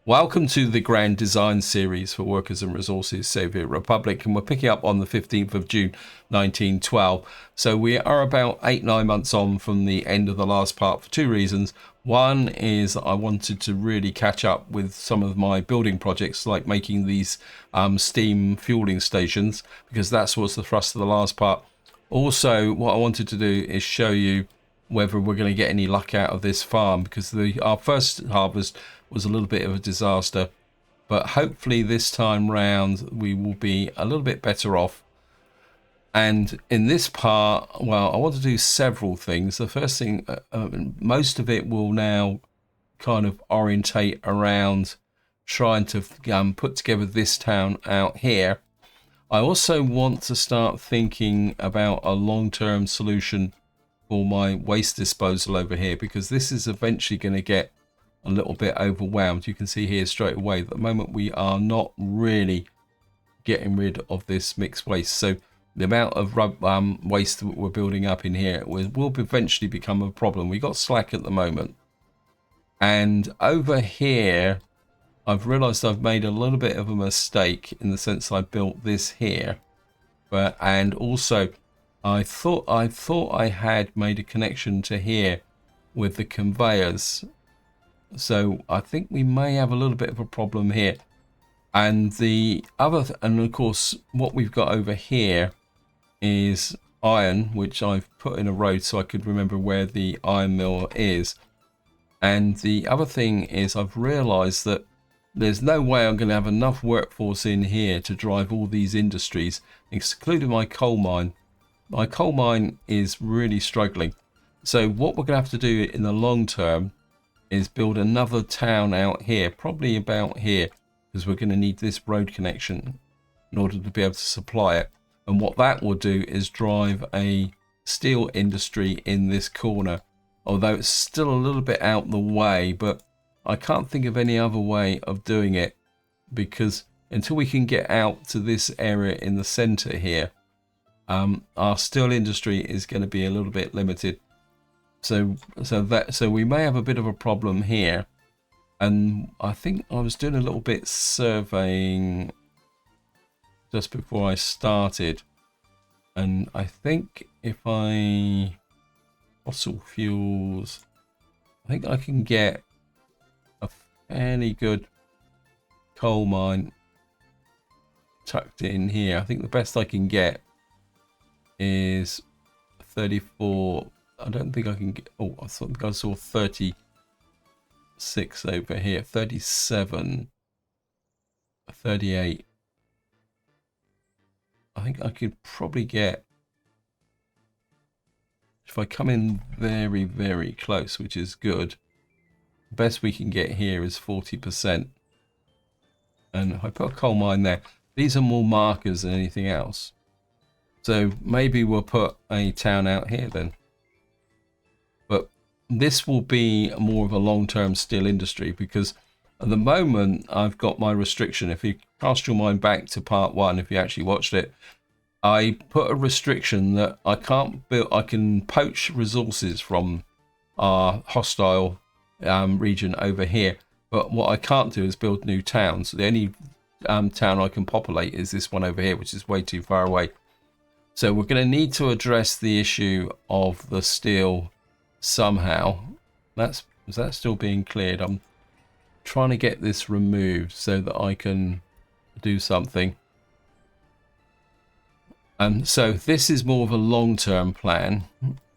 Welcome to the Grand Design Series for Workers and Resources Soviet Republic, and we're picking up on the 15th of June 1912. So we are about 8-9 months on from the end of the last part for two reasons. One is I wanted to really catch up with some of my building projects, like making these steam fueling stations, because that's what's the thrust of the last part. Also, what I wanted to do is show you whether we're going to get any luck out of this farm, because our first harvest was a little bit of a disaster, but hopefully this time round we will be a little bit better off. And in this part, well, I want to do several things. The first thing, most of it will now kind of orientate around trying to put together this town out here. I also want to start thinking about a long-term solution for my waste disposal over here, because this is eventually going to get a little bit overwhelmed. You can see here straight away at the moment we are not really getting rid of this mixed waste. So the amount of waste that we're building up in here will eventually become a problem. We got slack at the moment. And over here, I've realized I've made a little bit of a mistake in the sense I built this here. And also I thought I had made a connection to here with the conveyors. So I think we may have a little bit of a problem here. And and of course, what we've got over here is iron, which I've put in a road so I could remember where the iron mill is. And the other thing is I've realized that there's no way I'm going to have enough workforce in here to drive all these industries, excluding my coal mine. My coal mine is really struggling. So what we're going to have to do in the long term is build another town out here, probably about here, because we're going to need this road connection in order to be able to supply it. And what that will do is drive a steel industry in this corner, although it's still a little bit out the way, but I can't think of any other way of doing it, because until we can get out to this area in the center here, our steel industry is going to be a little bit limited. So we may have a bit of a problem here. And I think I was doing a little bit surveying just before I started, and I think if fossil fuels, I think I can get a fairly good coal mine tucked in here. I think the best I can get is 34. I don't think I can get. Oh, I thought I saw 36 over here. 37, 38. I think I could probably get, if I come in very, very close, which is good. The best we can get here is 40%. And if I put a coal mine there, these are more markers than anything else. So maybe we'll put a town out here then. But this will be more of a long-term steel industry, because at the moment I've got my restriction. If you cast your mind back to part one, if you actually watched it, I put a restriction that I can't build. I can poach resources from our hostile region over here, but what I can't do is build new towns. The only town I can populate is this one over here, which is way too far away. So we're going to need to address the issue of the steel somehow. Is that still being cleared? I'm trying to get this removed so that I can do something. So this is more of a long-term plan.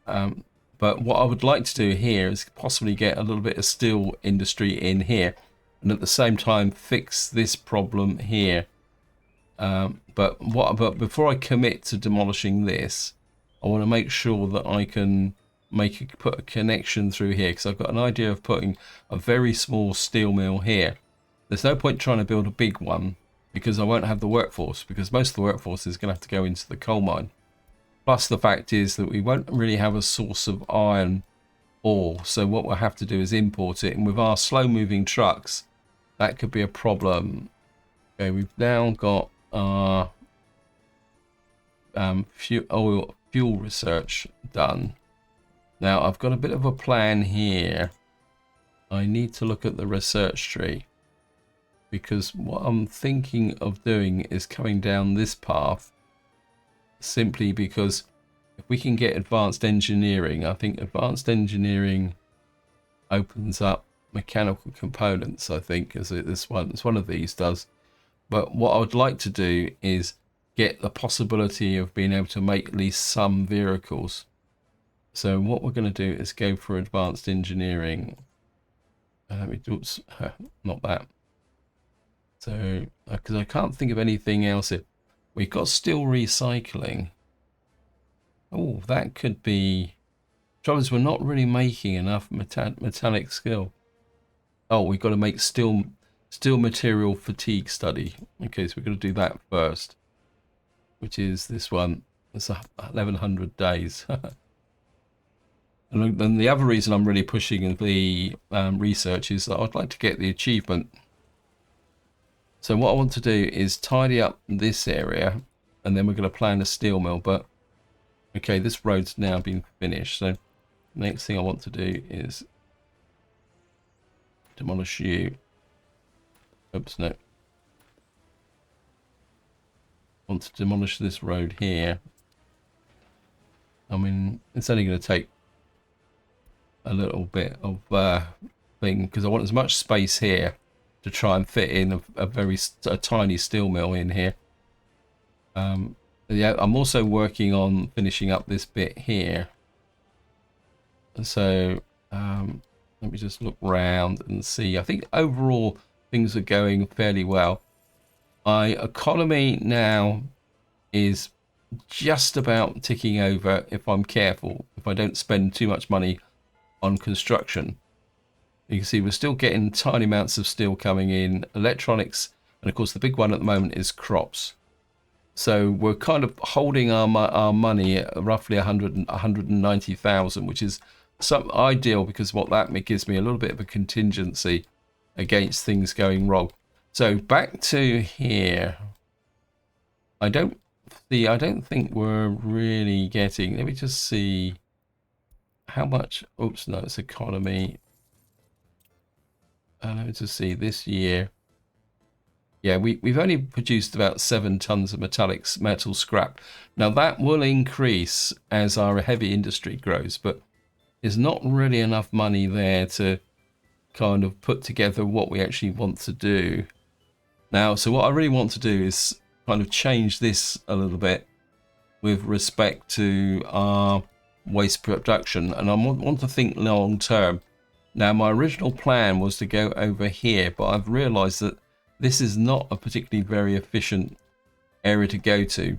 But what I would like to do here is possibly get a little bit of steel industry in here, and at the same time fix this problem here. But before I commit to demolishing this, I want to make sure that I can put a connection through here, because I've got an idea of putting a very small steel mill here. There's no point trying to build a big one, because I won't have the workforce, because most of the workforce is going to have to go into the coal mine. Plus the fact is that we won't really have a source of iron ore, so what we'll have to do is import it, and with our slow moving trucks that could be a problem. Okay, we've now got our fuel research done. Now I've got a bit of a plan here. I need to look at the research tree. because what I'm thinking of doing is coming down this path, simply because if we can get advanced engineering, I think advanced engineering opens up mechanical components, I think, as it's one of these does. But what I would like to do is get the possibility of being able to make at least some vehicles. So what we're going to do is go for advanced engineering. Oops, not that. So, because I can't think of anything else. We've got steel recycling. Oh, that could be. Trouble is, we're not really making enough metallic skill. Oh, we've got to make steel material fatigue study. Okay, so we're going to do that first, which is this one. It's 1100 days. And then the other reason I'm really pushing the research is that I'd like to get the achievement. So what I want to do is tidy up this area, and then we're going to plan a steel mill. But okay, this road's now been finished. So next thing I want to do is demolish you. Oops, no. I want to demolish this road here. I mean, it's only going to take a little bit of thing, because I want as much space here to try and fit in a tiny steel mill in here. Yeah, I'm also working on finishing up this bit here. So let me just look round and see. I think overall things are going fairly well. My economy now is just about ticking over if I'm careful, if I don't spend too much money on construction. You can see we're still getting tiny amounts of steel coming in, electronics, and of course the big one at the moment is crops. So we're kind of holding our money at roughly 190,000, which is some ideal, because what that gives me a little bit of a contingency against things going wrong. So back to here. I don't think we're really getting. Let me just see how much. Oops, no, it's economy. Let me just see this year. Yeah, we've only produced about 7 tons of metal scrap. Now that will increase as our heavy industry grows, but there's not really enough money there to kind of put together what we actually want to do. Now, so what I really want to do is kind of change this a little bit with respect to our waste production, and I want to think long term. Now, my original plan was to go over here, but I've realized that this is not a particularly very efficient area to go to.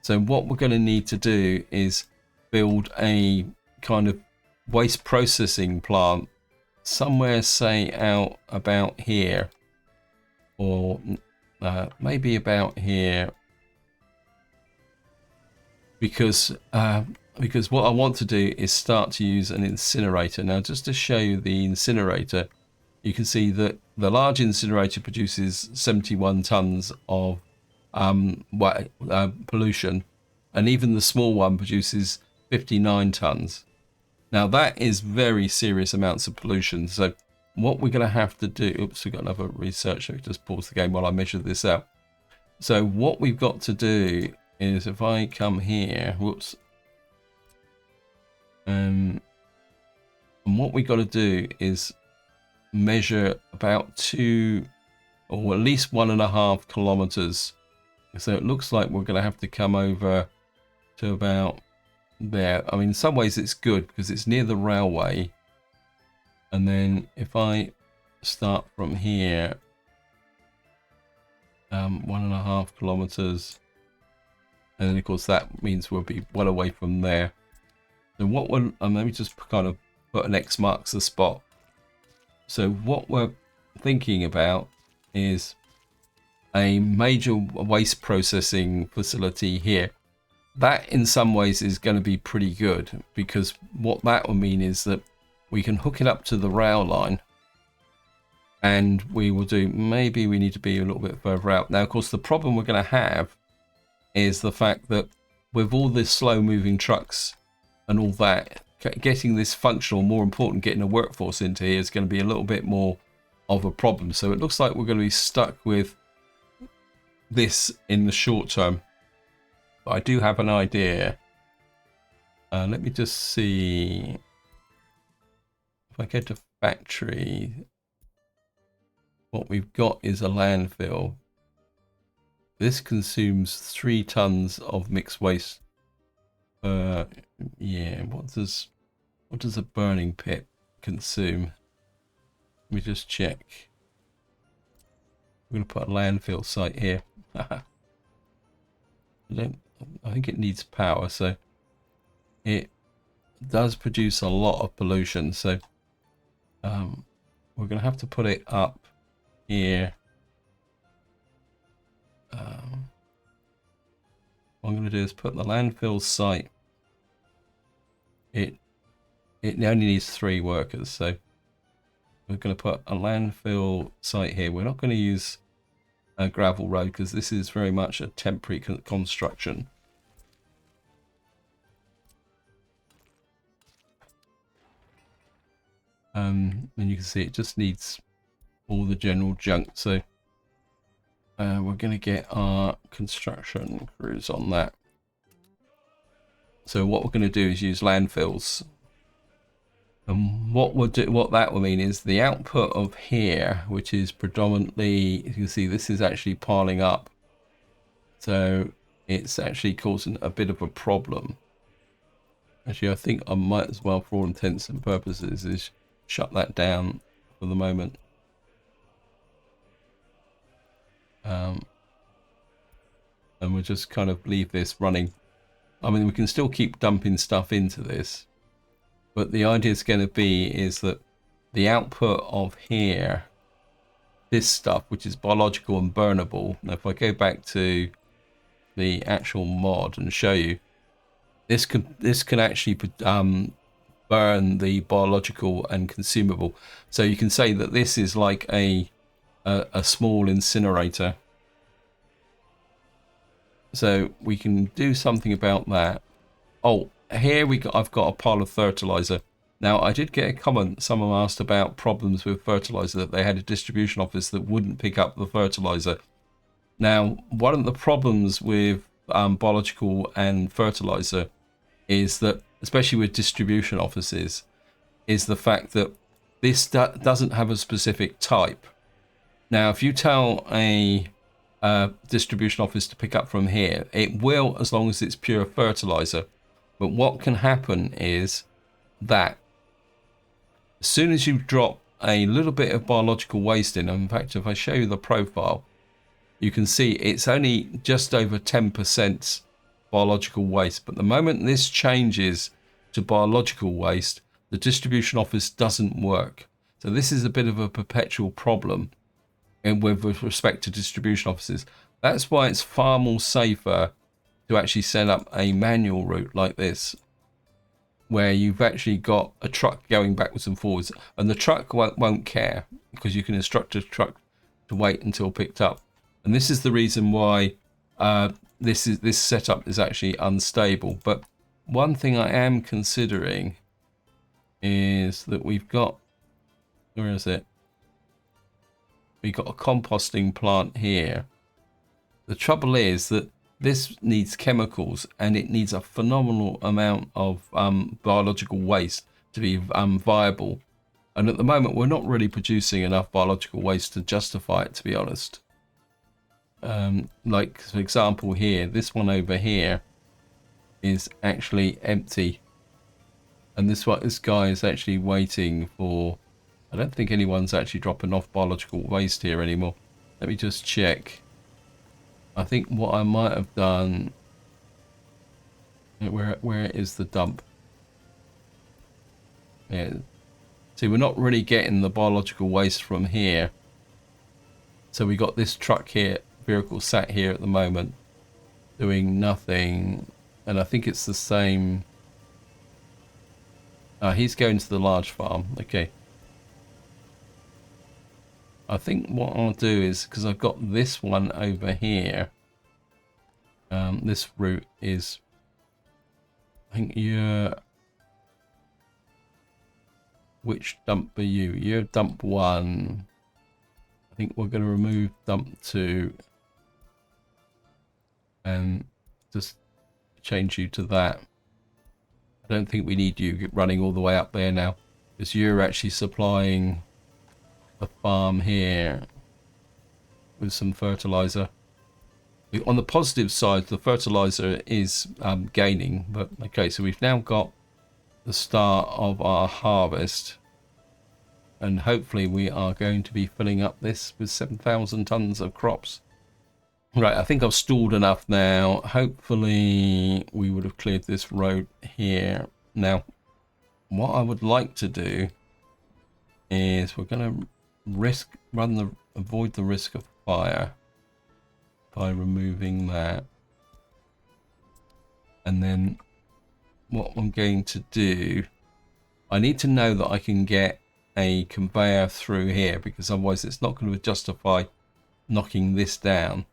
So what we're going to need to do is build a kind of waste processing plant somewhere, say, out about here, or maybe about here, because what I want to do is start to use an incinerator. Now, just to show you the incinerator, you can see that the large incinerator produces 71 tons of pollution, and even the small one produces 59 tons. Now that is very serious amounts of pollution. So what we're going to have to do, oops, we've got another research. Let me just pause the game while I measure this out. So what we've got to do is, if I come here, whoops, and what we've got to do is measure about 2 or at least 1.5 kilometers. So it looks like we're going to have to come over to about there. I mean, in some ways it's good because it's near the railway. And then if I start from here, 1.5 kilometers, and then of course that means we'll be well away from there. So what we're, let me just kind of put an X marks the spot. So what we're thinking about is a major waste processing facility here. That in some ways is going to be pretty good, because what that will mean is that we can hook it up to the rail line, and we will do, maybe we need to be a little bit further out. Now, of course, the problem we're going to have is the fact that with all this slow moving trucks and all that, getting this functional, more important, getting a workforce into here is going to be a little bit more of a problem. So it looks like we're going to be stuck with this in the short term. But I do have an idea. Let me just see. If I go to factory, what we've got is a landfill. This consumes 3 tons of mixed waste. Yeah, what does a burning pit consume? Let me just check. I'm going to put a landfill site here. I think it needs power, so it does produce a lot of pollution. So we're going to have to put it up here. What I'm going to do is put the landfill site. It only needs 3 workers, so we're going to put a landfill site here. We're not going to use a gravel road because this is very much a temporary construction. And you can see it just needs all the general junk. So we're going to get our construction crews on that. So what we're going to do is use landfills. And what that will mean is the output of here, which is predominantly, you can see this is actually piling up. So it's actually causing a bit of a problem. Actually, I think I might as well, for all intents and purposes, is shut that down for the moment. And we'll just kind of leave this running. I mean, we can still keep dumping stuff into this, but the idea is going to be is that the output of here, this stuff, which is biological and burnable. Now, if I go back to the actual mod and show you, this can actually burn the biological and consumable. So you can say that this is like a small incinerator. So we can do something about that. Oh, here I've got a pile of fertilizer. Now I did get a comment. Someone asked about problems with fertilizer, that they had a distribution office that wouldn't pick up the fertilizer. Now, one of the problems with biological and fertilizer is that, especially with distribution offices, is the fact that this doesn't have a specific type. Now, if you tell a distribution office to pick up from here, it will, as long as it's pure fertilizer. But what can happen is that as soon as you drop a little bit of biological waste in fact, if I show you the profile, you can see it's only just over 10% biological waste. But the moment this changes to biological waste, the distribution office doesn't work. So this is a bit of a perpetual problem with respect to distribution offices. That's why it's far more safer to actually set up a manual route like this, where you've actually got a truck going backwards and forwards, and the truck won't care, because you can instruct a truck to wait until picked up. And this is the reason why this setup is actually unstable. But one thing I am considering is that we've got, where is it? We've got a composting plant here. The trouble is that this needs chemicals, and it needs a phenomenal amount of biological waste to be viable. And at the moment, we're not really producing enough biological waste to justify it, to be honest. Like, for example, here, this one over here is actually empty. And this guy is actually waiting for... I don't think anyone's actually dropping off biological waste here anymore. Let me just check. I think what I might have done... Where is the dump? Yeah. See, we're not really getting the biological waste from here. So we got this truck here, vehicle sat here at the moment, doing nothing. And I think it's the same... he's going to the large farm. Okay. I think what I'll do is, because I've got this one over here, this route is, I think you're, which dump are you? You're dump 1. I think we're going to remove dump 2 and just change you to that. I don't think we need you running all the way up there now, because you're actually supplying the farm here with some fertilizer. On the positive side, the fertilizer is gaining, but okay, so we've now got the start of our harvest, and hopefully we are going to be filling up this with 7,000 tons of crops. Right, I think I've stalled enough now. Hopefully we would have cleared this road here. Now, what I would like to do is we're going to avoid the risk of fire by removing that. And then what I'm going to do, I need to know that I can get a conveyor through here, because otherwise it's not going to justify knocking this down.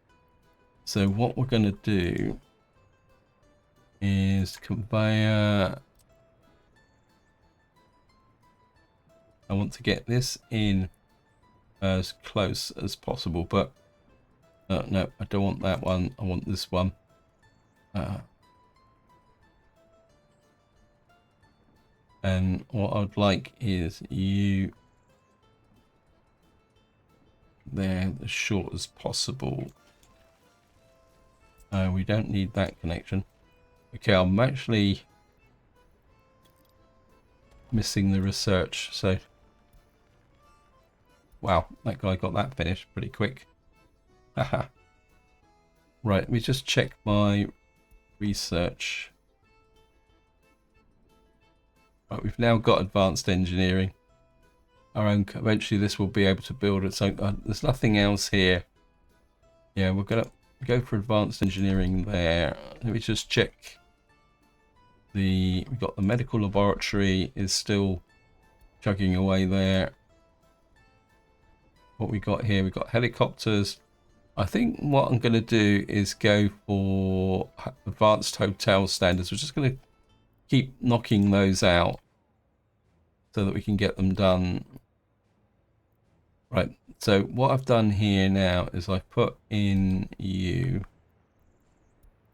So what we're going to do is conveyor. I want to get this in as close as possible, but no, I don't want that one. I want this one. And what I'd like is you there as short as possible. We don't need that connection. Okay, I'm actually missing the research, so wow, that guy got that finished pretty quick. Haha. Right, let me just check my research. Right, we've now got advanced engineering. Our own. Eventually, this will be able to build its own. There's nothing else here. Yeah, we're gonna go for advanced engineering there. Let me just check. We've got the medical laboratory is still chugging away there. What we got here? We've got helicopters. I think what I'm going to do is go for advanced hotel standards. We're just going to keep knocking those out so that we can get them done. Right, so what I've done here now is I've put in you,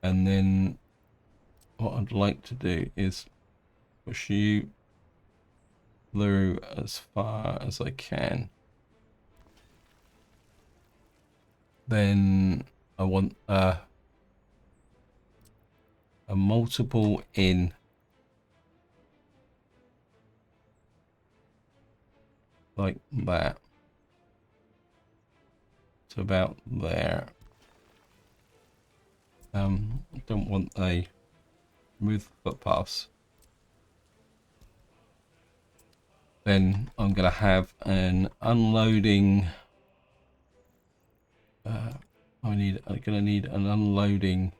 and then what I'd like to do is push you through as far as I can. Then I want a multiple in like that. So about there. I don't want a remove footpaths. Then I'm going to have an unloading. I'm going to need an unloading,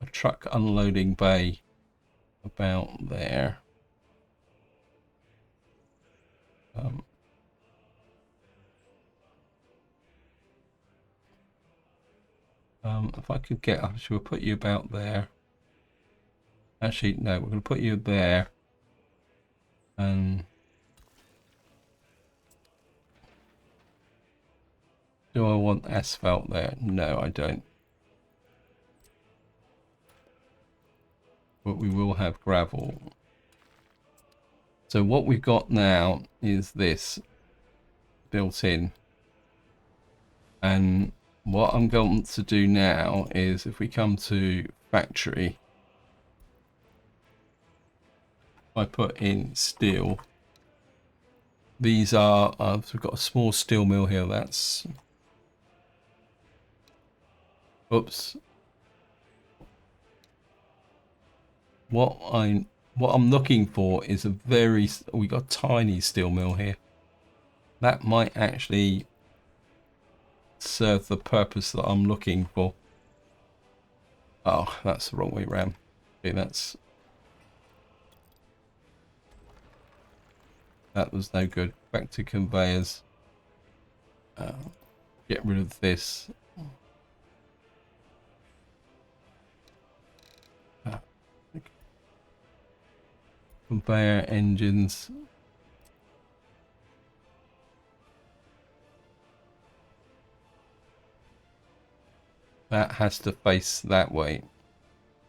a truck unloading bay about there. If I could get, we'll put you about there. Actually, no, we're going to put you there. And do I want asphalt there? No, I don't. But we will have gravel. So what we've got now is this built in. And what I'm going to do now is, if we come to factory, I put in steel. These are, so we've got a small steel mill here. That's, oops. What I'm looking for is a we got a tiny steel mill here. That might actually serve the purpose that I'm looking for. Oh, that's the wrong way around. Okay, that was no good. Back to conveyors. Get rid of this. Conveyor engines. that has to face that way.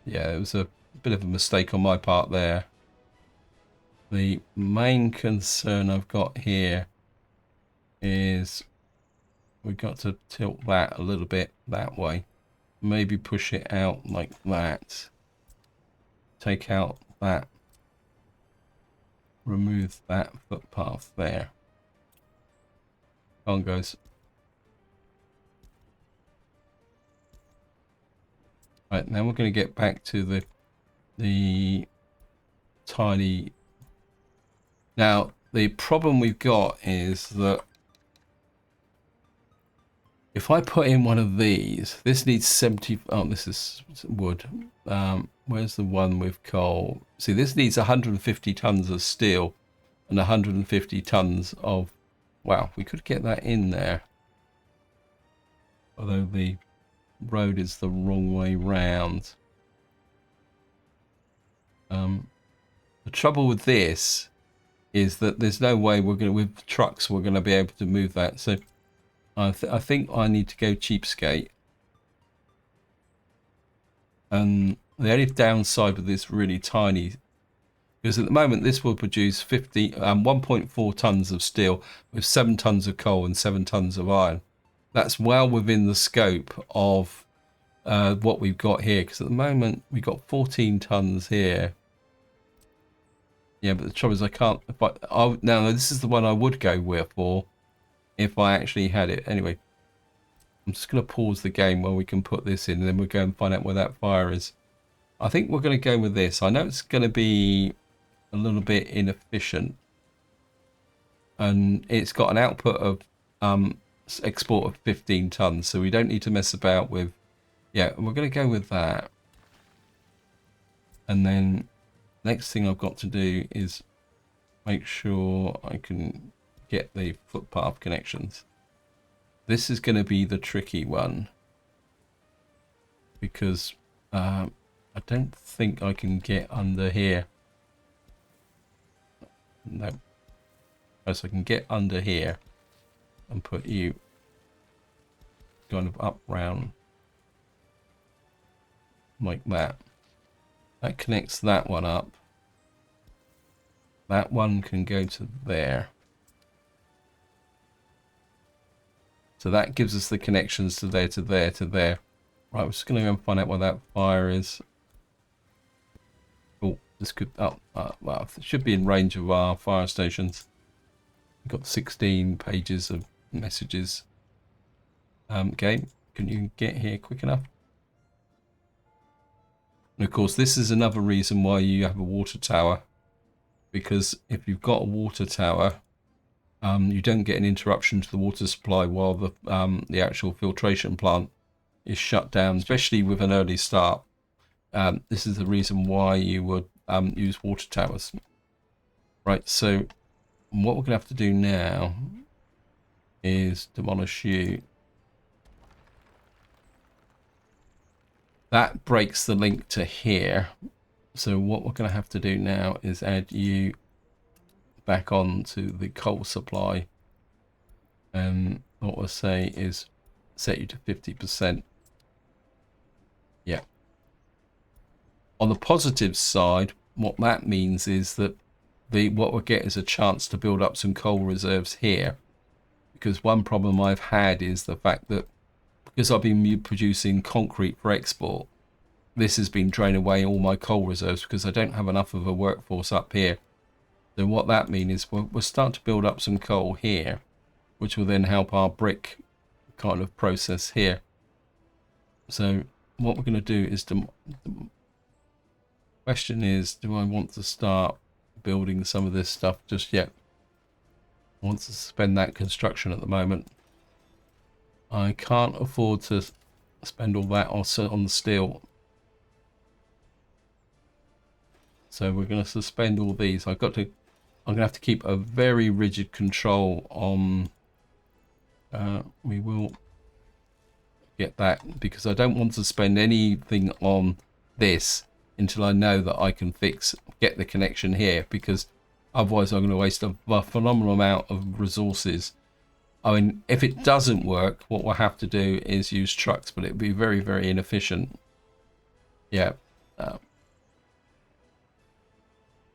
Yeah, it was a bit of a mistake on my part there. The main concern I've got here is we've got to tilt that a little bit that way. Maybe push it out like that. Take out that. Remove that footpath there. On goes. Right, now we're going to get back to the tiny. Now the problem we've got is that if I put in one of these, this needs 70. Oh, this is wood. Where's the one with coal? See, this needs 150 tons of steel and 150 tons of. Wow, we could get that in there. Although the road is the wrong way round. The trouble with this is that there's no way we're going to, with trucks, we're going to be able to move that. So I think I need to go cheapskate. And the only downside with this really tiny, because at the moment this will produce 1.4 tons of steel with 7 tons of coal and 7 tons of iron. That's well within the scope of what we've got here, because at the moment we've got 14 tons here. Yeah, but the trouble is I can't. Now this is the one I would go with for if I actually had it. Anyway, I'm just going to pause the game while we can put this in, and then we'll go and find out where that fire is. I think we're going to go with this. I know it's going to be a little bit inefficient, and it's got an output of export of 15 tons, so we don't need to mess about with. Yeah, we're going to go with that. And then next thing I've got to do is make sure I can get the footpath connections. This is going to be the tricky one, because I don't think I can get under here. No. So I can get under here and put you kind of up round like that. That connects that one up. That one can go to there. So that gives us the connections to there, to there, to there. Right, we're just going to go and find out where that fire is. Oh, this could... Oh, well, it should be in range of our fire stations. We've got 16 pages of messages. Game, can you get here quick enough? And of course, this is another reason why you have a water tower. Because if you've got a water tower, you don't get an interruption to the water supply while the actual filtration plant is shut down, especially with an early start. This is the reason why you would use water towers. Right, so what we're going to have to do now is demolish you. That breaks the link to here. So what we're going to have to do now is add you back on to the coal supply. And what we'll say is set you to 50%. Yeah. On the positive side, what that means is that what we'll get is a chance to build up some coal reserves here. Because one problem I've had is the fact that because I've been producing concrete for export, this has been draining away all my coal reserves because I don't have enough of a workforce up here. So what that means is we'll start to build up some coal here, which will then help our brick kind of process here. So what we're going to do is the question is, do I want to start building some of this stuff just yet? I want to suspend that construction at the moment. I can't afford to spend all that also on the steel. So we're going to suspend all these. I'm going to have to keep a very rigid control on. We will get that because I don't want to spend anything on this until I know that I can get the connection here, because otherwise I'm going to waste a phenomenal amount of resources I mean, if it doesn't work, what we'll have to do is use trucks, but it'd be very, very inefficient. Yeah.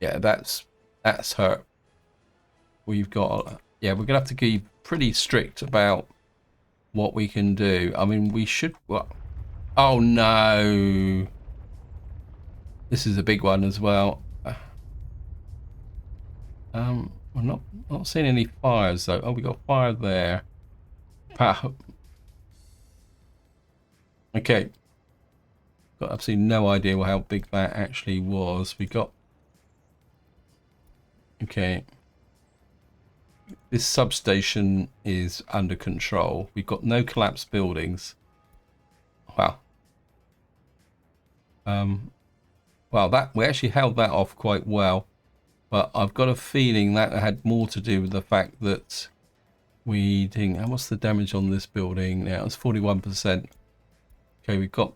Yeah, that's hurt. We've got, yeah, we're gonna have to be pretty strict about what we can do. I mean, we should, well, oh no. This is a big one as well. We're not seeing any fires though. Oh, we got fire there. Okay. Got absolutely no idea how big that actually was. We got, okay. This substation is under control. We've got no collapsed buildings. Wow. Well, that we actually held that off quite well, but I've got a feeling that had more to do with the fact that we didn't. And what's the damage on this building now? It's 41%. Okay, we've got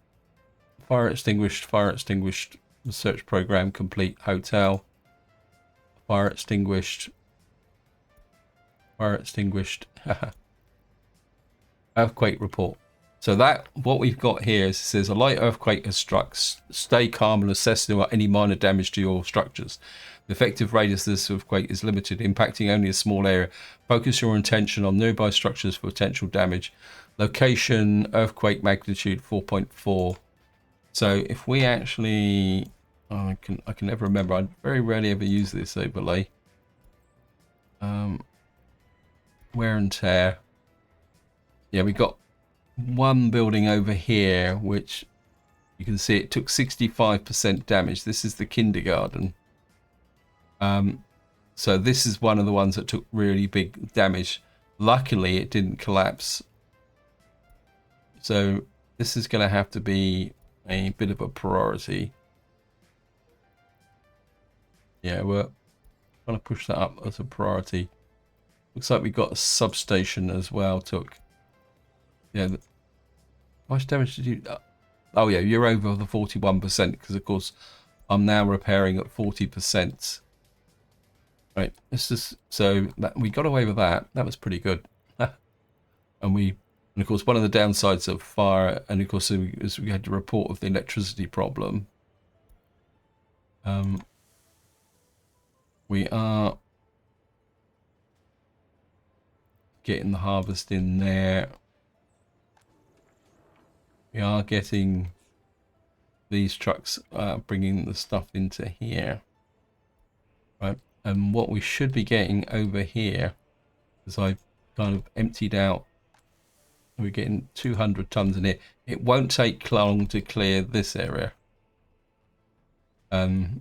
fire extinguished, research program complete, hotel, fire extinguished, earthquake report. So that, what we've got here is, it says a light earthquake has struck. Stay calm and assess any minor damage to your structures. The effective radius of this earthquake is limited, impacting only a small area. Focus your attention on nearby structures for potential damage. Location, earthquake magnitude 4.4. So if we actually, oh, I can never remember. I very rarely ever use this overlay. Wear and tear. Yeah, we got one building over here, which you can see it took 65% damage. This is the kindergarten. So this is one of the ones that took really big damage. Luckily, it didn't collapse. So this is going to have to be a bit of a priority. Yeah, we're trying to push that up as a priority. Looks like we got a substation as well. Took, yeah. How much damage did you? Oh yeah, you're over the 41% because of course I'm now repairing at 40%. Right, this is, so that we got away with that. That was pretty good. And of course one of the downsides of fire, and of course is we had to report of the electricity problem. We are getting the harvest in there. We are getting these trucks bringing the stuff into here, right? And what we should be getting over here, as I kind of emptied out, we're getting 200 tons in here. It won't take long to clear this area, and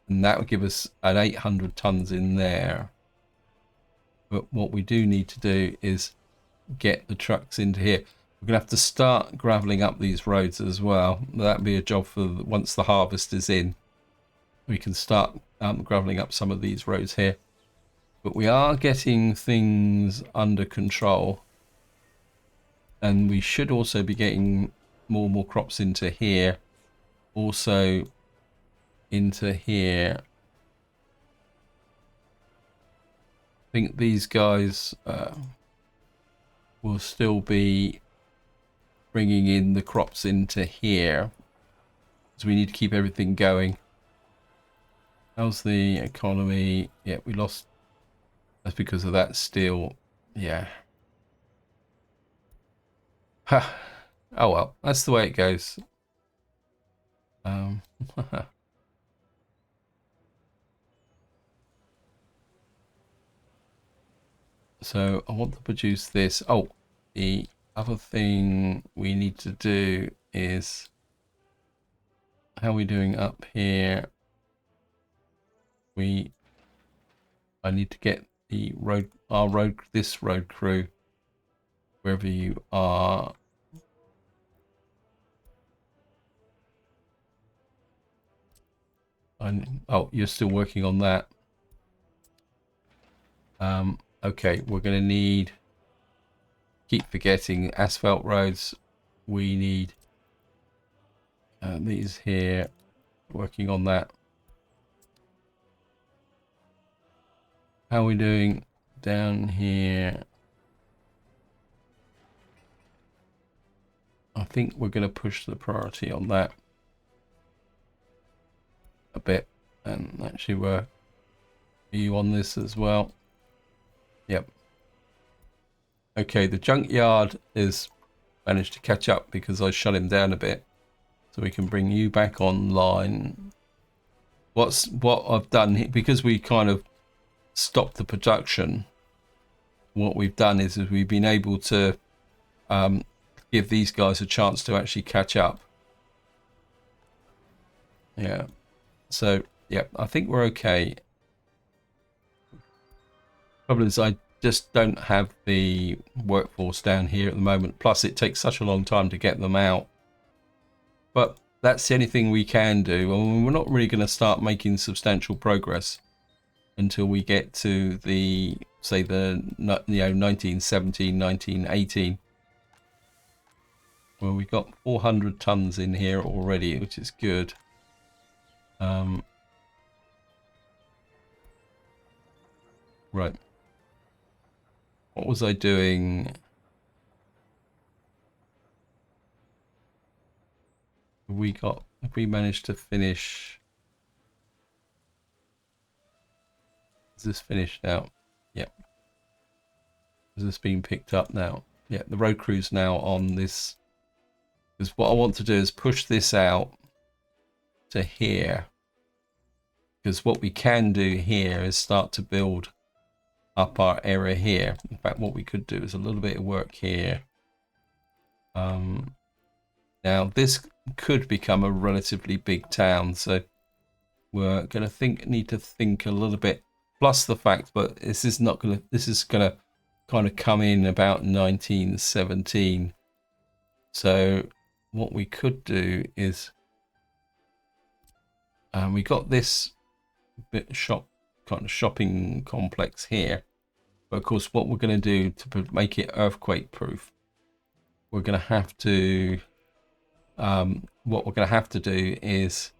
that would give us an 800 tons in there. But what we do need to do is get the trucks into here. We're gonna have to start graveling up these roads as well. That'd be a job for once the harvest is in. We can start graveling up some of these roads here. But we are getting things under control, and we should also be getting more and more crops into here, also into here. I think these guys will still be bringing in the crops into here, so we need to keep everything going. How's the economy? Yeah, we lost. That's because of that steel. Yeah. Oh well, that's the way it goes. So I want to produce this. Oh, the other thing we need to do is, how are we doing up here? I need to get the this road crew, wherever you are. Oh, you're still working on that. Okay, we're going to need, keep forgetting, asphalt roads. We need these here, working on that. How are we doing down here? think we're going to push the priority on that a bit. And actually, are you on this as well? Yep. Okay, the junkyard is managed to catch up because I shut him down a bit. So we can bring you back online. What I've done here, because we kind of stopped the production, what we've done is we've been able to give these guys a chance to actually catch up. Yeah. So, yeah, I think we're okay. Problem is I just don't have the workforce down here at the moment. Plus, it takes such a long time to get them out. But that's the only thing we can do. And we're not really going to start making substantial progress until we get to the, say, the 1917, 1918. Well, we've got 400 tons in here already, which is good. Right. What was I doing? Have we managed to finish? Is this finished now? Yep. Has this been picked up now? Yeah, the road crew's now on this. Because what I want to do is push this out to here. Because what we can do here is start to build up our area here. In fact, what we could do is a little bit of work here. Now, this could become a relatively big town, so we're going to need to think a little bit. Plus the fact, but this is gonna kind of come in about 1917. So what we could do is, we got this kind of shopping complex here. But of course, what we're going to do to make it earthquake proof, we're going to have to. What we're going to have to do is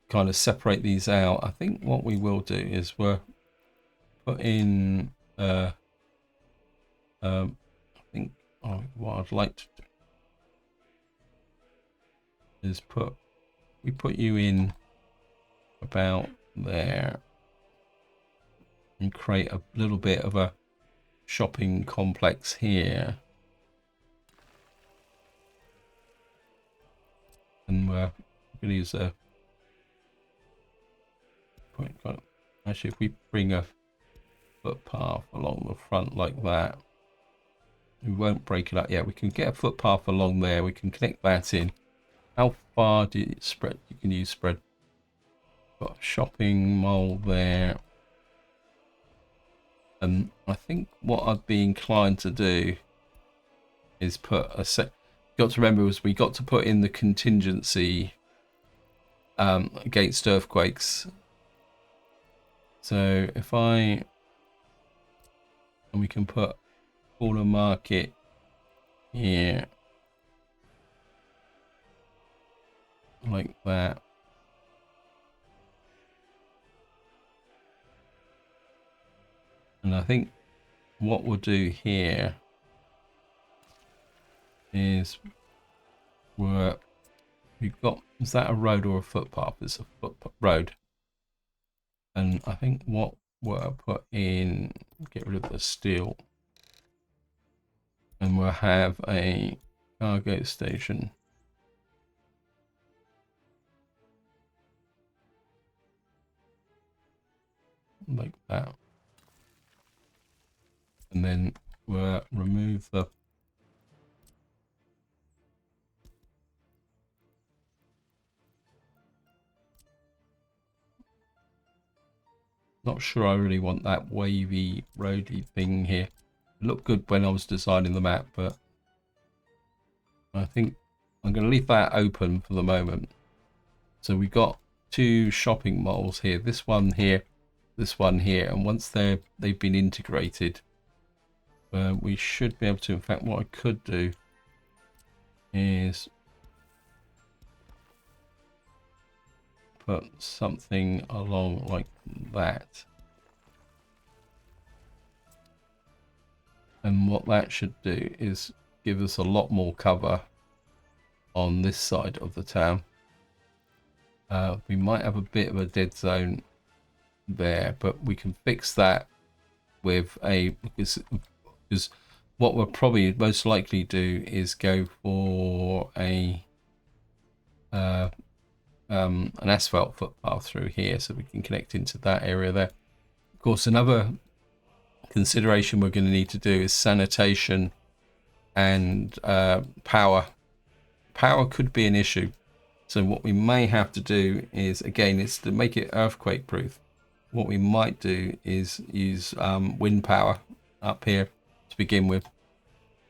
kind of separate these out. I think what we will do is we'll put in. I think what I'd like to do is put you in about there and create a little bit of a shopping complex here. And we're going to use a point. Actually, if we bring a footpath along the front like that, we won't break it up. Yeah, we can get a footpath along there. We can connect that in. How far do you spread? You can use spread. Got a shopping mall there. And I think what I'd be inclined to do is put a set. Got to remember was we got to put in the contingency against earthquakes. So if and we can put corner market here like that. And I think what we'll do here is we've got, is that a road or a footpath? It's a road. And I think what we'll put in, get rid of the steel, and we'll have a cargo station like that. And then we'll remove the not sure I really want that wavy roady thing here. It looked good when I was designing the map, but I think I'm going to leave that open for the moment. So we've got two shopping malls here, this one here, and once they've been integrated, we should be able to. In fact, what I could do is put something along like that, and what that should do is give us a lot more cover on this side of the town. We might have a bit of a dead zone there, but we can fix that with because what we'll probably most likely do is go for an asphalt footpath through here, so we can connect into that area there. Of course, another consideration we're going to need to do is sanitation and power. Power could be an issue, so what we may have to do is, again, it's to make it earthquake proof. What we might do is use wind power up here to begin with,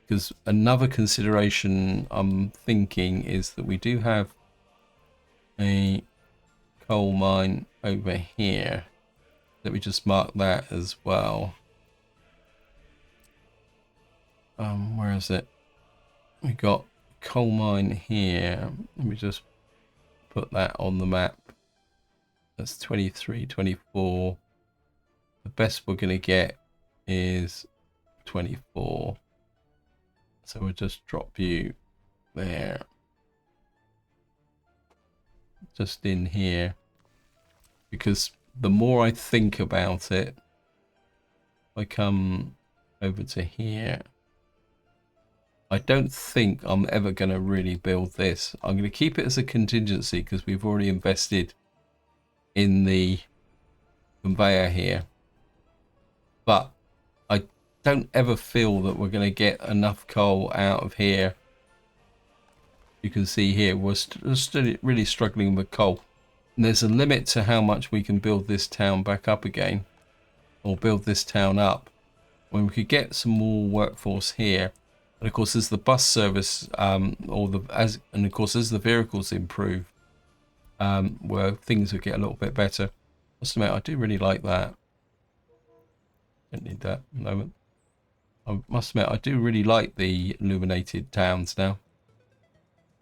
because another consideration I'm thinking is that we do have a coal mine over here. Let me just mark that as well. Where is it? We got coal mine here. Let me just put that on the map. That's 23, 24. The best we're going to get is 24. So we'll just drop you there. Just in here. Because the more I think about it, I come over to here. I don't think I'm ever going to really build this. I'm going to keep it as a contingency because we've already invested in the conveyor here. But I don't ever feel that we're going to get enough coal out of here. You can see here we're still really struggling with coal. And there's a limit to how much we can build this town back up again, or build this town up. When we could get some more workforce here. And of course, as the bus service, and of course, as the vehicles improve, where things will get a little bit better. I must admit, I do really like that. Don't need that at the moment. I must admit, I do really like the illuminated towns now.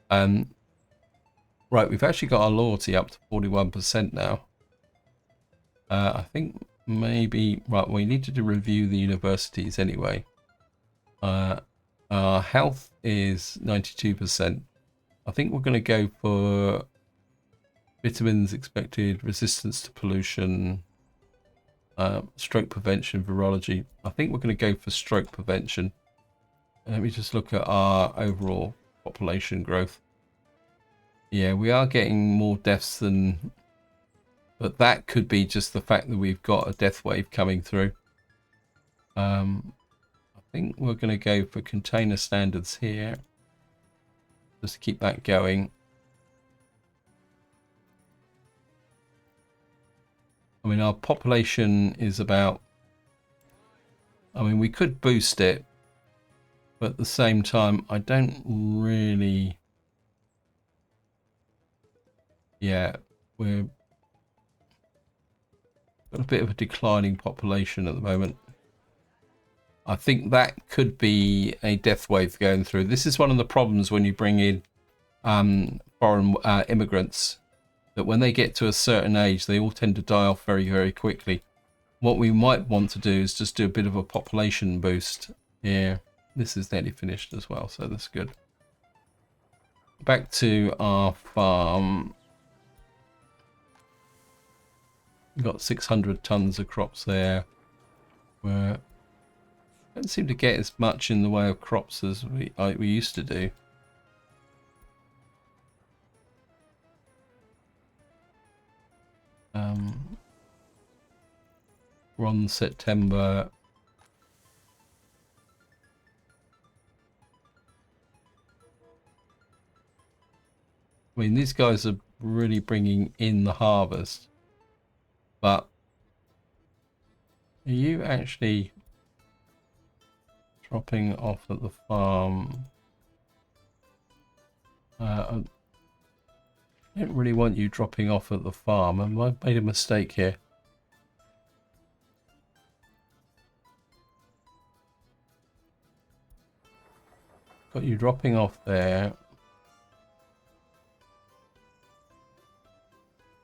Right, we've actually got our loyalty up to 41% now. I think maybe, right, we need to review the universities anyway. Our health is 92%. I think we're going to go for vitamins expected, resistance to pollution, stroke prevention, virology. I think we're going to go for stroke prevention. Let me just look at our overall population growth. Yeah, we are getting more deaths than... But that could be just the fact that we've got a death wave coming through. I think we're going to go for container standards here. Just to keep that going. I mean, our population is about... I mean, we could boost it. But at the same time, I don't really... Yeah, we're got a bit of a declining population at the moment. I think that could be a death wave going through. This is one of the problems when you bring in foreign immigrants, that when they get to a certain age, they all tend to die off very, very quickly. What we might want to do is just do a bit of a population boost here. This is nearly finished as well, so that's good. Back to our farm. We've got 600 tons of crops there. We're don't seem to get as much in the way of crops as we used to do. We're on September. I mean, these guys are really bringing in the harvest, but are you actually dropping off at the farm? I don't really want you dropping off at the farm. Have I made a mistake here? Got you dropping off there.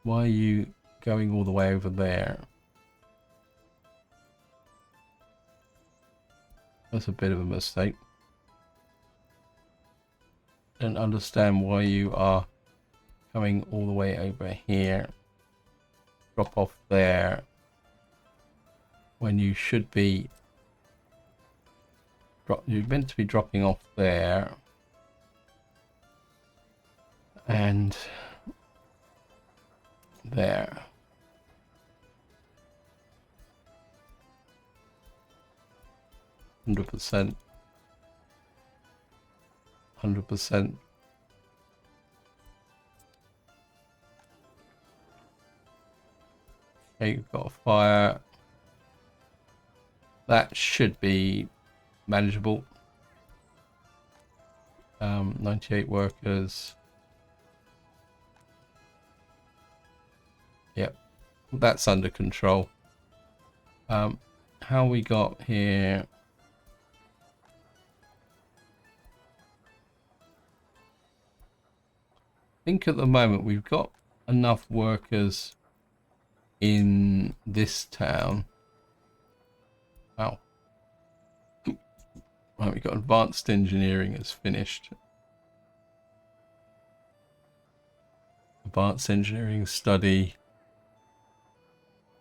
Why are you going all the way over there? That's a bit of a mistake. don't understand why you are coming all the way over here. Drop off there when you should be. You're meant to be dropping off there. And there. %. 100%. Okay, you've got a fire. That should be manageable. 98 workers. Yep, that's under control. How we got here? I think at the moment we've got enough workers in this town. Wow. Right, we've got advanced engineering is finished. Advanced engineering study.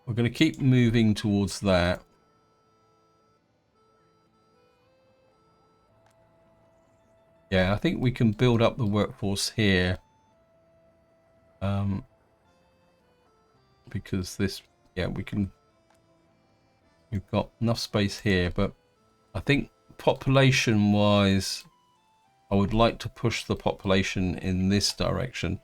We're going to keep moving towards that. Yeah, I think we can build up the workforce here. Because this, yeah, we've got enough space here, but I think population wise, I would like to push the population in this direction.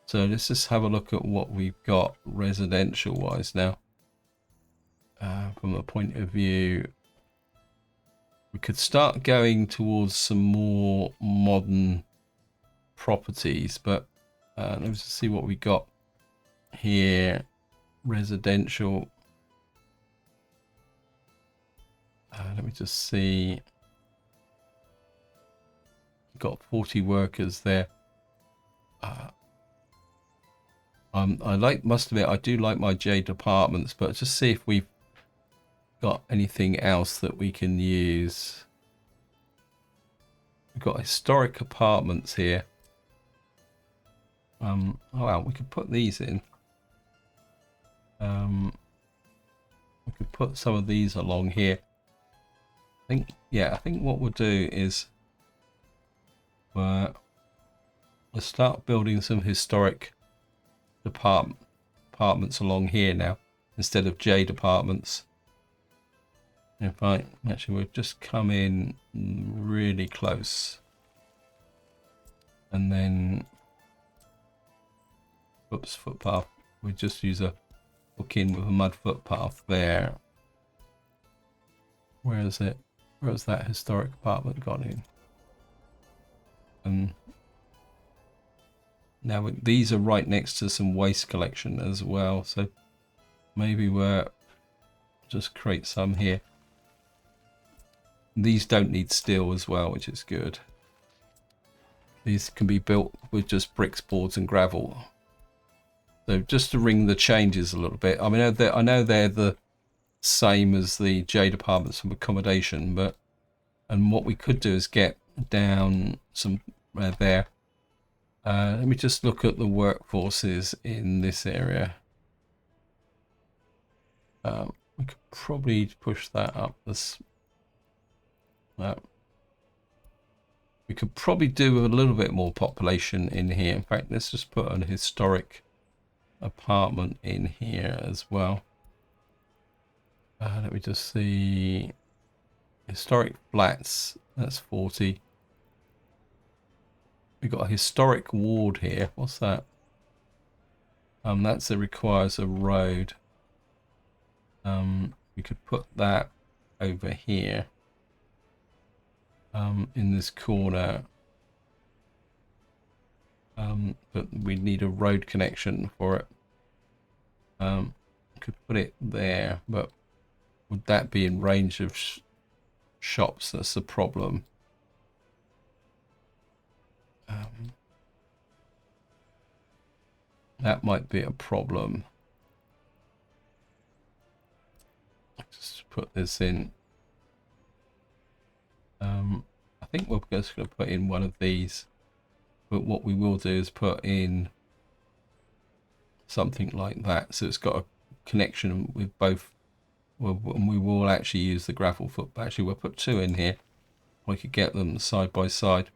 So let's just have a look at what we've got residential wise now. From the point of view, we could start going towards some more modern properties, but let's just see what we got here. Residential. Let me just see. Got 40 workers there. Must admit, I do like my J apartments, but just see if we've got anything else that we can use. We've got historic apartments here. Oh well, we could put these in. We could put some of these along here. I think what we'll do is we'll start building some historic apartments along here now instead of J apartments. In fact, actually, we'll just come in really close, and then, oops, footpath. We just use a hook in with a mud footpath there. Where is it? Where's that historic apartment gone in? And now these are right next to some waste collection as well, so maybe we'll just create some here. These don't need steel as well, which is good. These can be built with just bricks, boards and gravel. So just to ring the changes a little bit. I mean, I know they're the same as the J apartments from accommodation, but and what we could do is get down some there. Let me just look at the workforces in this area. We could probably push that up. We could probably do a little bit more population in here. In fact, let's just put an historic apartment in here as well. Let me just see. Historic flats, that's 40. We've got a historic ward here. What's that? That requires a road. We could put that over here. In this corner. But we need a road connection for it. Could put it there, but would that be in range of shops? That's the problem. That might be a problem. Just put this in. I think we're just going to put in one of these. But what we will do is put in something like that, so it's got a connection with both. And we will actually use the gravel foot. Actually, we'll put 2 in here. We could get them side by side.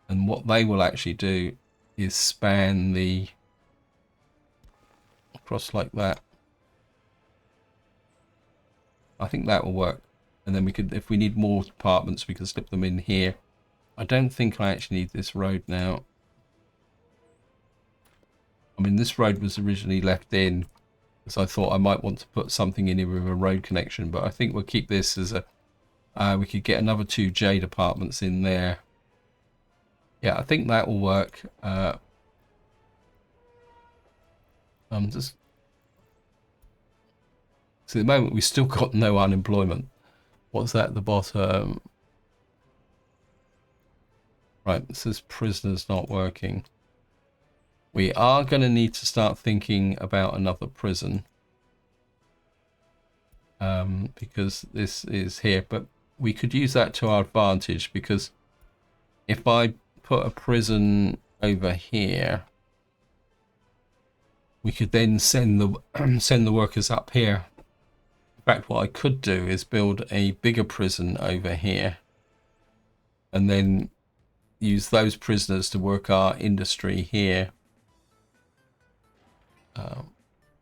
And what they will actually do is span the across like that. I think that will work. And then we could, if we need more apartments, we can slip them in here. I don't think I actually need this road now. I mean, this road was originally left in because I thought I might want to put something in here with a road connection, but I think we'll keep this as a, we could get another 2 jade apartments in there. Yeah, I think that will work. I'm just, so at the moment we've still got no unemployment. What's that at the bottom? Right, it says prisoners not working. We are going to need to start thinking about another prison. Because this is here, but we could use that to our advantage, because if I put a prison over here, we could then send the send the workers up here. In fact, what I could do is build a bigger prison over here and then use those prisoners to work our industry here.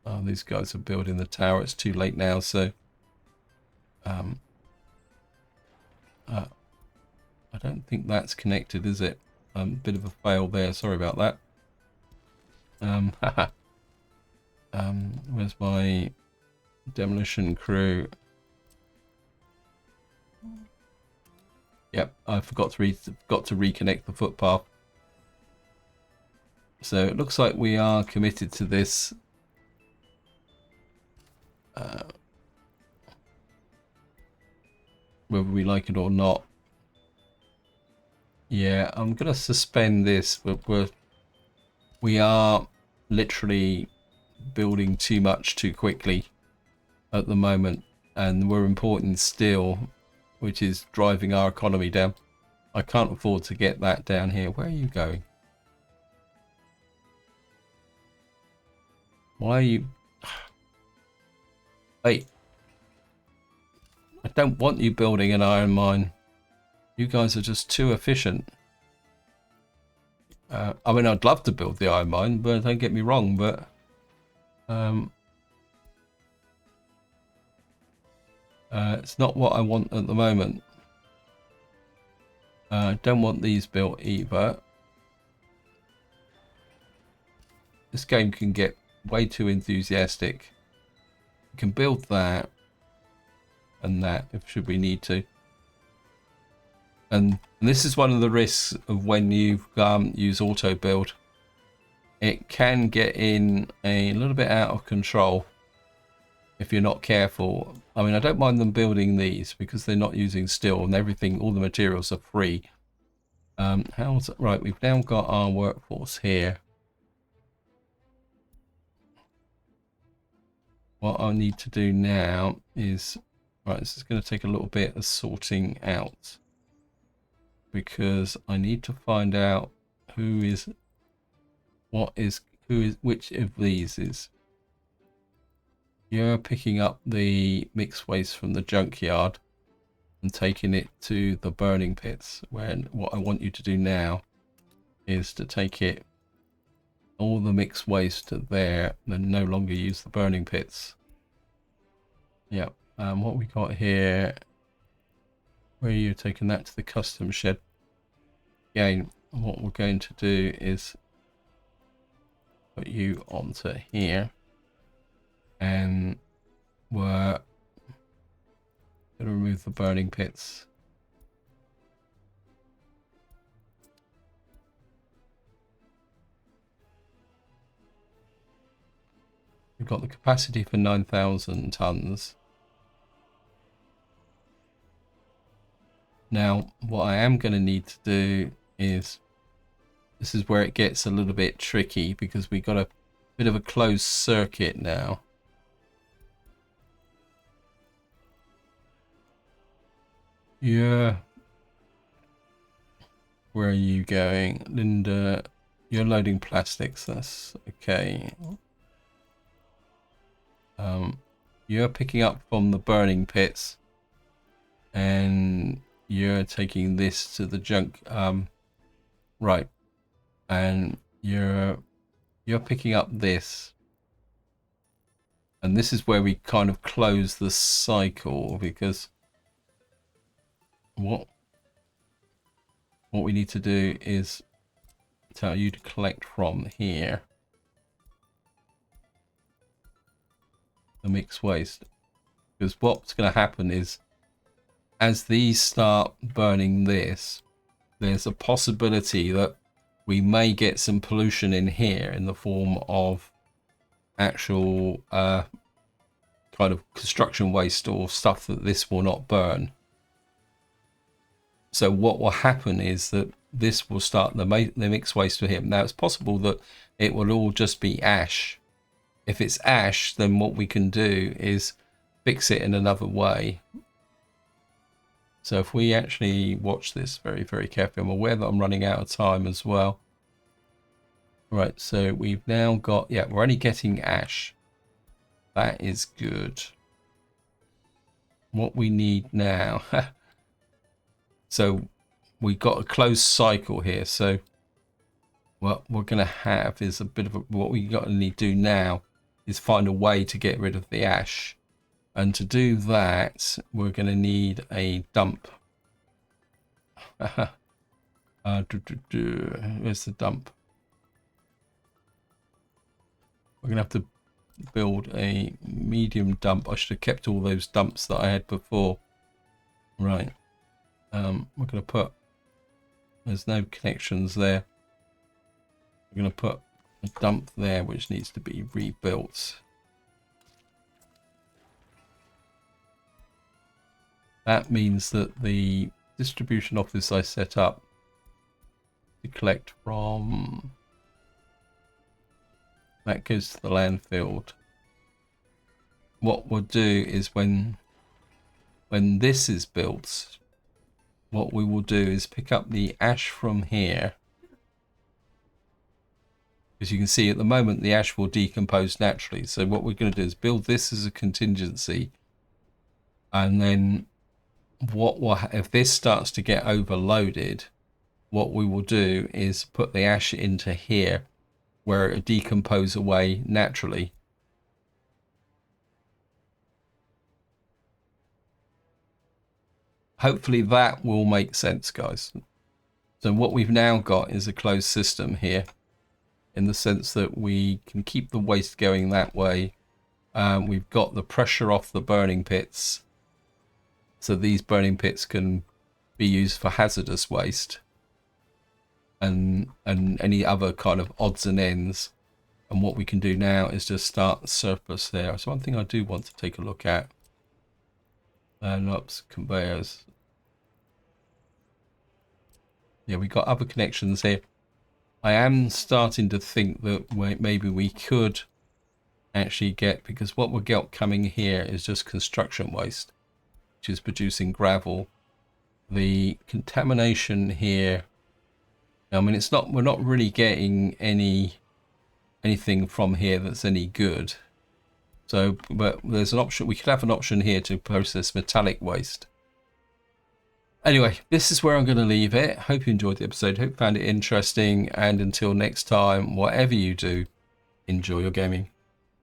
Oh, these guys are building the tower. It's too late now, so I don't think that's connected, is it? Bit of a fail there. Sorry about that. Where's my demolition crew? Yep, I forgot to reconnect the footpath. So it looks like we are committed to this. Whether we like it or not. Yeah, I'm gonna suspend this, but we are literally building too much too quickly at the moment, and we're importing steel, which is driving our economy down. I can't afford to get that down here. Where are you going? Why are you... Hey, I don't want you building an iron mine. You guys are just too efficient. I mean, I'd love to build the iron mine, but don't get me wrong, but it's not what I want at the moment. I don't want these built either. This game can get way too enthusiastic. We can build that and that if should we need to. And this is one of the risks of when you use auto build. It can get in a little bit out of control if you're not careful. I mean, I don't mind them building these because they're not using steel and everything, all the right, we've now got our workforce here. What I need to do now is, right, this is going to take a little bit of sorting out, because I need to find out which of these is. You're picking up the mixed waste from the junkyard and taking it to the burning pits, when what I want you to do now is to take all the mixed waste to there and then no longer use the burning pits. Yep. What we got here, where are you taking that to the custom shed? Again, what we're going to do is put you onto here, and we're going to remove the burning pits. We've got the capacity for 9,000 tons. Now, what I am going to need to do is, this is where it gets a little bit tricky, because we've got a bit of a closed circuit now. Yeah. Where are you going? Linda, you're loading plastics. That's okay. You're picking up from the burning pits. And you're taking this to the junk. Right. And you're picking up this. And this is where we kind of close the cycle, because what we need to do is tell you to collect from here the mixed waste. Because what's going to happen is, as these start burning this, there's a possibility that we may get some pollution in here in the form of actual kind of construction waste or stuff that this will not burn. So what will happen is that this will start the mixed waste for him. Now it's possible that it will all just be ash. If it's ash, then what we can do is fix it in another way. So if we actually watch this very, very carefully, I'm aware that I'm running out of time as well. Right, so we've now got, yeah, we're only getting ash. That is good. What we need now, so we got a closed cycle here. So what we're going to have is a bit of what we got to need to do now is find a way to get rid of the ash. And to do that, we're going to need a dump. Where's the dump? We're going to have to build a medium dump. I should have kept all those dumps that I had before. Right. We're going to put... There's no connections there. We're going to put a dump there, which needs to be rebuilt. That means that the distribution office I set up to collect from, that goes to the landfill. What we'll do is when this is built, what we will do is pick up the ash from here. As you can see at the moment, the ash will decompose naturally. So what we're going to do is build this as a contingency, and then if this starts to get overloaded, what we will do is put the ash into here where it will decompose away naturally. Hopefully that will make sense, guys. So what we've now got is a closed system here, in the sense that we can keep the waste going that way. We've got the pressure off the burning pits. So these burning pits can be used for hazardous waste and any other kind of odds and ends. And what we can do now is just start the surplus there. So one thing I do want to take a look at. Ops, conveyors. Yeah, we got other connections here. I am starting to think that maybe we could actually get, because what we've got coming here is just construction waste, which is producing gravel. The contamination here, I mean, it's not, we're not really getting anything from here that's any good. So, but there's an option, we could have an option here to process metallic waste. Anyway, this is where I'm going to leave it. Hope you enjoyed the episode. Hope you found it interesting. And until next time, whatever you do, enjoy your gaming.